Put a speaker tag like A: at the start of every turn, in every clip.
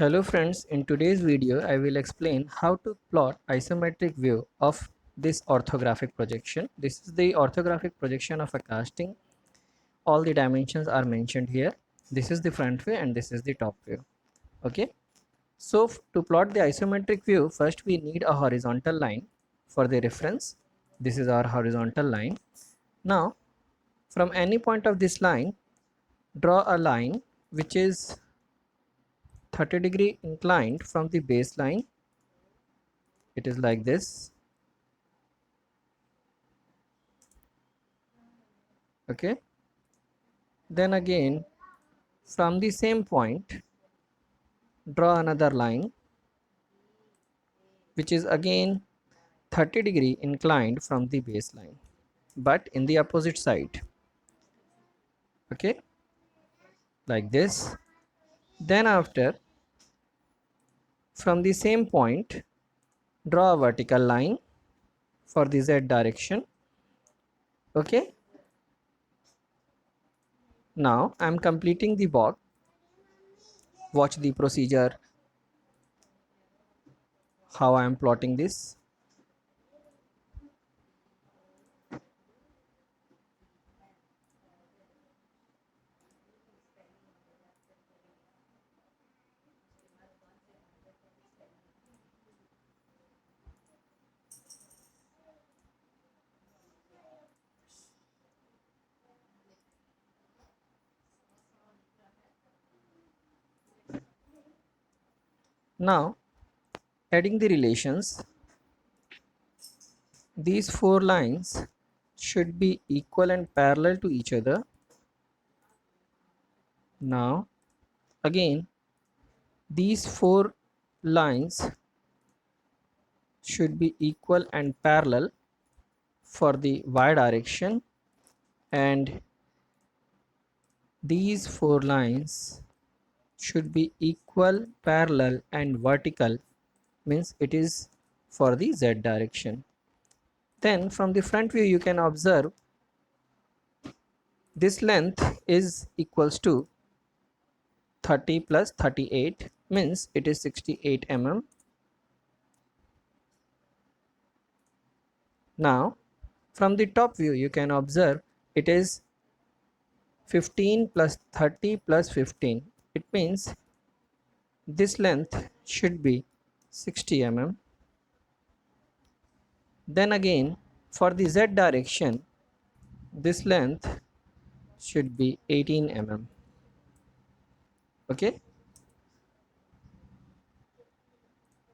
A: Hello friends, in today's video I will explain how to plot isometric view of this orthographic projection. This is the orthographic projection of a casting. All the dimensions are mentioned here. This is the front view and this is the top view. Okay. So to plot the isometric view, first we need a horizontal line for the reference. This is our horizontal line. Now from any point of this line, draw a line which is 30-degree inclined from the baseline. It is like this. Okay, then again from the same point draw another line which is again 30-degree inclined from the baseline but in the opposite side. Okay, like this. Then after from the same point draw a vertical line for the z direction. Okay, now I am completing the box. Watch the procedure, how I am plotting this. Now adding the relations, these four lines should be equal and parallel to each other. Now again these four lines should be equal and parallel for the y direction, and these four lines should be equal, parallel and vertical, means it is for the z direction. Then from the front view you can observe this length is equals to 30 plus 38, means it is 68 mm. Now from the top view you can observe it is 15 plus 30 plus 15. It means this length should be 60 mm. Then again for the z direction this length should be 18 mm. Okay,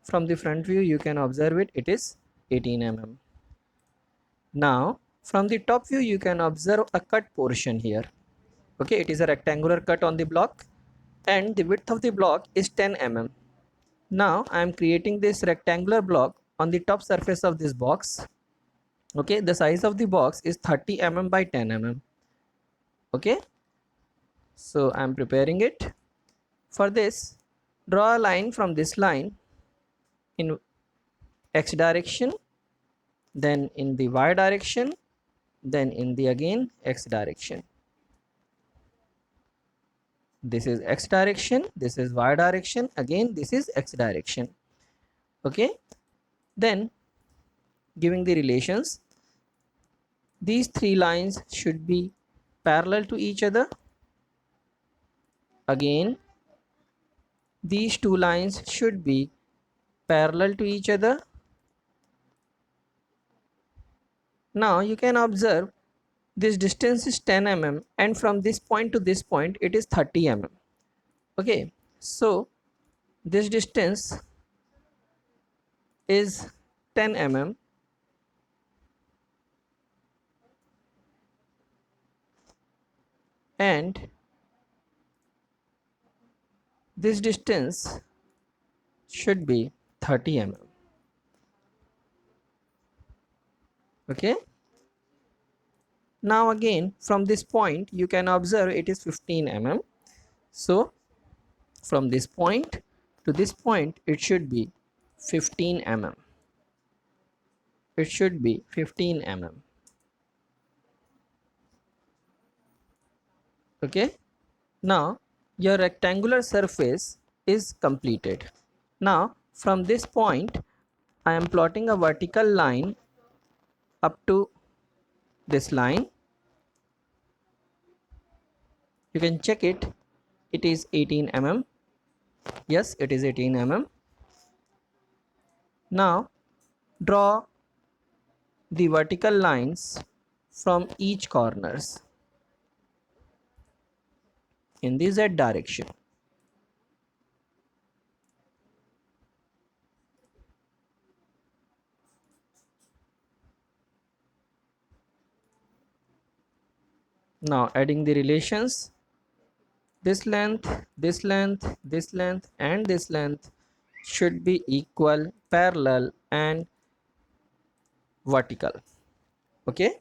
A: from the front view you can observe it, it is 18 mm. Now from the top view you can observe a cut portion here. Okay, it is a rectangular cut on the block and the width of the block is 10 mm. Now I am creating this rectangular block on the top surface of this box. Okay, the size of the box is 30 mm by 10 mm. Okay, so I am preparing it. For this, draw a line from this line in x direction, then in the y direction, then in the again x direction. This is x direction, this is y direction, again this is x direction. Okay, then giving the relations, these three lines should be parallel to each other. Again these two lines should be parallel to each other. Now you can observe this distance is 10 mm and from this point to this point it is 30 mm. Okay, so this distance is 10 mm and this distance should be 30 mm. Okay, now again from this point you can observe it is 15 mm. So from this point to this point it should be 15 mm. It should be 15 mm. Okay, now your rectangular surface is completed. Now from this point I am plotting a vertical line up to this line. You can check it. It is 18 mm. Yes, it is 18 mm. Now draw the vertical lines from each corners in the Z direction. Now adding the relations, this length, this length, this length and this length should be equal, parallel and vertical. Okay.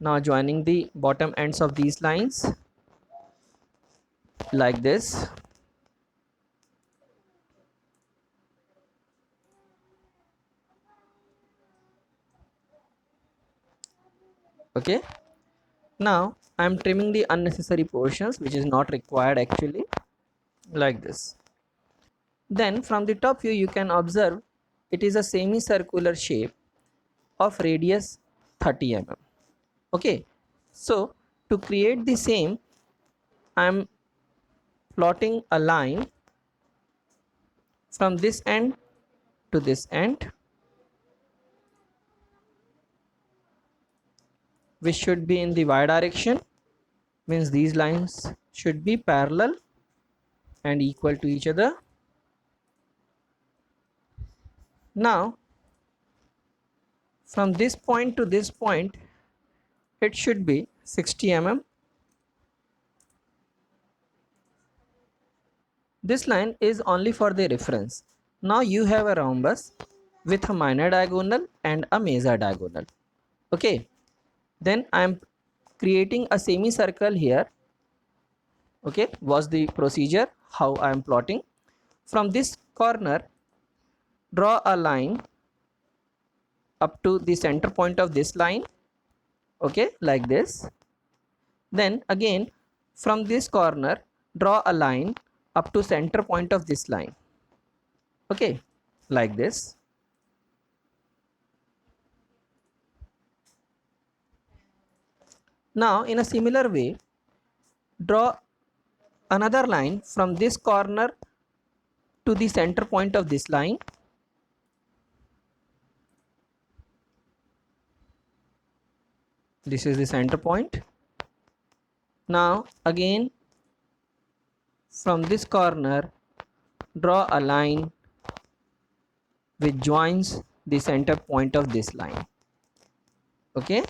A: Now joining the bottom ends of these lines like this. Okay. Now I am trimming the unnecessary portions which is not required actually, like this. Then from the top view you can observe it is a semicircular shape of radius 30 mm. Okay, so to create the same I am plotting a line from this end to this end, which should be in the y direction, means these lines should be parallel and equal to each other. Now from this point to this point it should be 60 mm. This line is only for the reference. Now you have a rhombus with a minor diagonal and a major diagonal. Okay, then I am creating a semicircle here. Okay, was the procedure how I am plotting. From this corner draw a line up to the center point of this line. Okay, like this. Then again from this corner draw a line up to center point of this line. Okay, like this. Now in a similar way draw another line from this corner to the center point of this line. This is the center point. Now again from this corner draw a line which joins the center point of this line. Okay,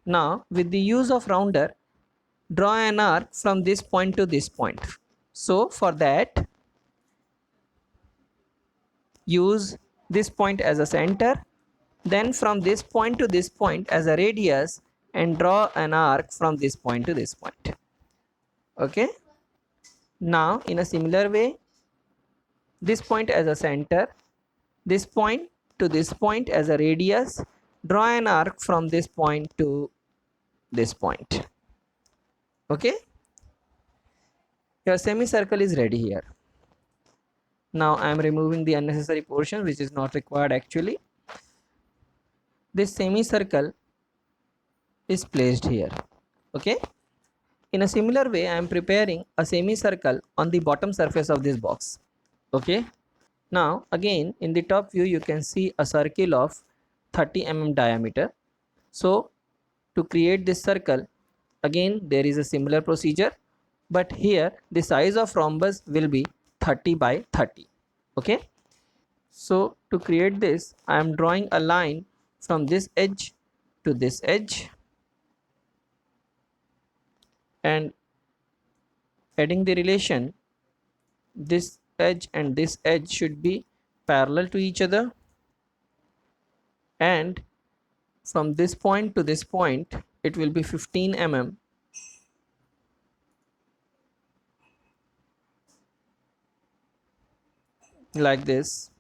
A: now with the use of rounder draw an arc from this point to this point. So for that use this point as a center, then from this point to this point as a radius and draw an arc from this point to this point. Okay, now in a similar way this point as a center, this point to this point as a radius, draw an arc from this point to this point. Okay, your semicircle is ready here. Now I am removing the unnecessary portion which is not required actually. This semicircle is placed here. Okay, in a similar way I am preparing a semicircle on the bottom surface of this box. Okay, now again in the top view you can see a circle of 30 mm diameter. So to create this circle again there is a similar procedure, but here the size of rhombus will be 30 by 30. Okay, so to create this I am drawing a line from this edge to this edge and adding the relation, this edge and this edge should be parallel to each other, and from this point to this point it will be 15 mm. Like this.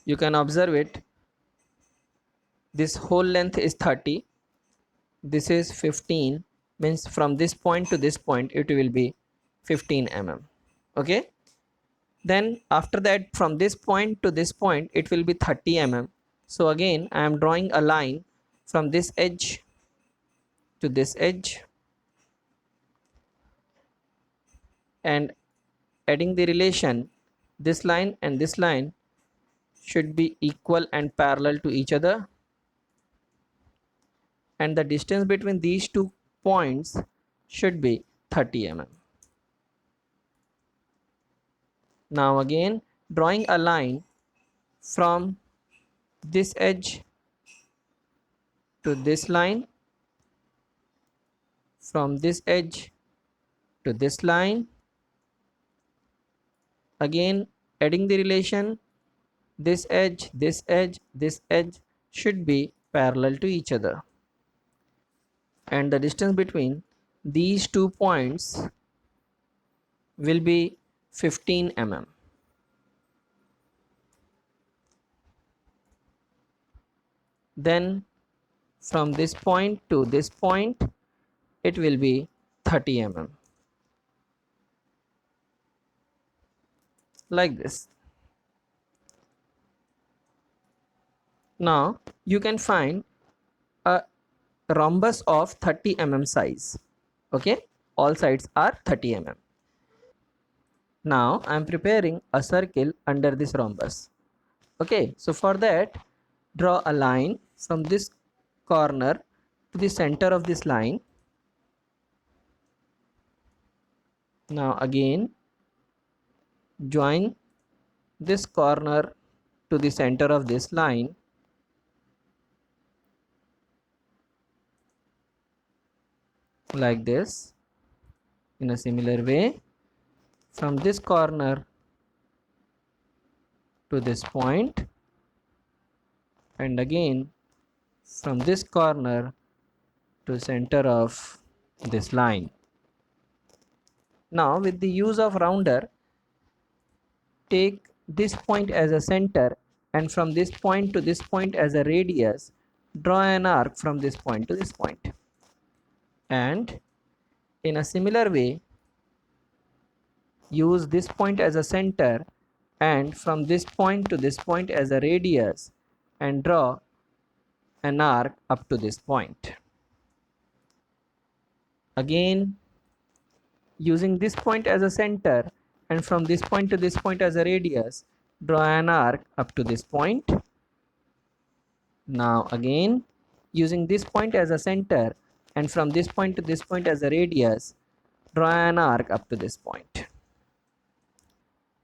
A: You can observe it. This whole length is 30. This is 15, means from this point to this point it will be 15 mm. Okay, then after that from this point to this point it will be 30 mm. So again I am drawing a line from this edge to this edge and adding the relation, this line and this line should be equal and parallel to each other, and the distance between these two points should be 30 mm. Now again drawing a line from this edge to this line, from this edge to this line, again adding the relation, this edge, this edge, this edge should be parallel to each other, and the distance between these 2 points will be 15 mm. Then from this point to this point it will be 30 mm, like this. Now you can find a rhombus of 30 mm size. Okay, all sides are 30 mm. Now I am preparing a circle under this rhombus. Okay, so for that draw a line from this corner to the center of this line. Now again join this corner to the center of this line, like this. In a similar way, from this corner to this point, and again from this corner to center of this line. Now with the use of rounder, take this point as a center, and from this point to this point as a radius, draw an arc from this point to this point. And in a similar way, use this point as a center, and from this point to this point as a radius, and draw an arc up to this point. Again using this point as a center, and from this point to this point as a radius, draw an arc up to this point. Now again using this point as a center, and from this point to this point as a radius, draw an arc up to this point.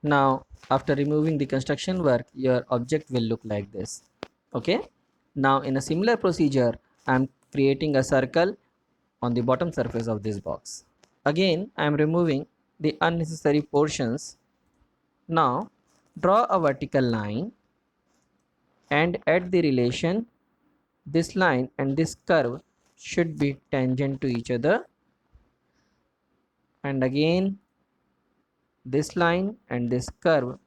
A: Now after removing the construction work, your object will look like this. Okay, now in a similar procedure I am creating a circle on the bottom surface of this box. Again I am removing the unnecessary portions. Now draw a vertical line and add the relation, this line and this curve should be tangent to each other, and again this line and this curve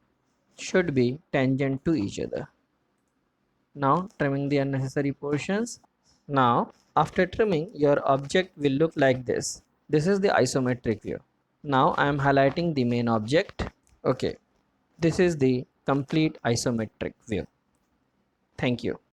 A: should be tangent to each other. Now trimming the unnecessary portions. Now after trimming, your object will look like this. This is the isometric view. Now I am highlighting the main object. Okay, this is the complete isometric view. Thank you.